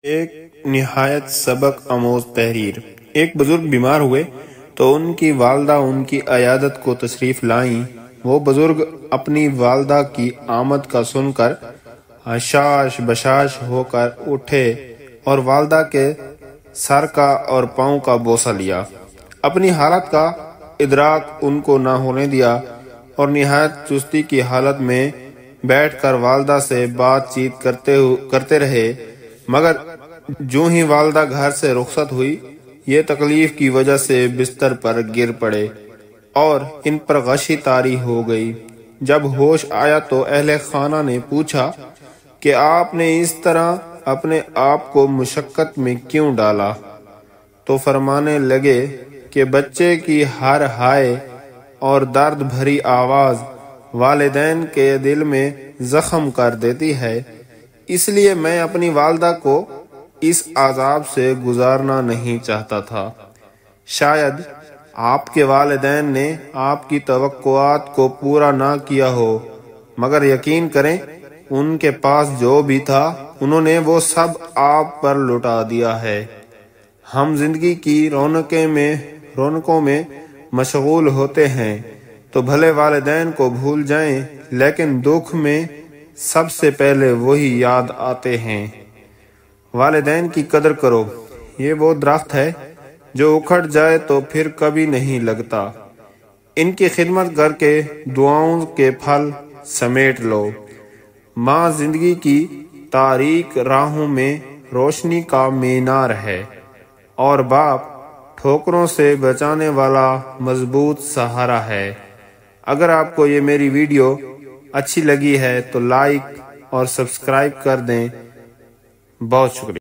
ایک نہایت سبق آموز تحریر۔ ایک بزرگ بیمار ہوئے تو ان کی والدہ ان کی عیادت کو تشریف لائیں۔ وہ بزرگ اپنی والدہ کی آمد کا سن کر حشاش بشاش ہو کر اٹھے اور والدہ کے سر کا اور پاؤں کا بوسہ لیا۔ اپنی حالت کا ادراک ان کو نہ ہونے دیا اور نہایت چستی کی حالت میں بیٹھ کر والدہ سے بات چیت کرتے رہے، مگر جو ہی والدہ گھر سے رخصت ہوئی یہ تکلیف کی وجہ سے بستر پر گر پڑے اور ان پر غشی طاری ہو گئی۔ جب ہوش آیا تو اہل خانہ نے پوچھا کہ آپ نے اس طرح اپنے آپ کو مشقت میں کیوں ڈالا؟ تو فرمانے لگے کہ بچے کی ہر ہائے اور درد بھری آواز والدین کے دل میں زخم کر دیتی ہے، اس لیے میں اپنی والدہ کو اس عذاب سے گزارنا نہیں چاہتا تھا۔ شاید آپ کے والدین نے آپ کی توقعات کو پورا نہ کیا ہو، مگر یقین کریں ان کے پاس جو بھی تھا انہوں نے وہ سب آپ پر لٹا دیا ہے۔ ہم زندگی کی رونقوں میں مشغول ہوتے ہیں تو بھلے والدین کو بھول جائیں، لیکن دکھ میں سب سے پہلے وہی یاد آتے ہیں۔ والدین کی قدر کرو، یہ وہ درخت ہے جو اکھڑ جائے تو پھر کبھی نہیں لگتا۔ ان کی خدمت کر کے دعاؤں کے پھل سمیٹ لو۔ ماں زندگی کی تاریک راہوں میں روشنی کا مینار ہے اور باپ ٹھوکروں سے بچانے والا مضبوط سہارا ہے۔ اگر آپ کو یہ میری ویڈیو اچھی لگی ہے تو لائک اور سبسکرائب کر دیں۔ بہت شکریہ۔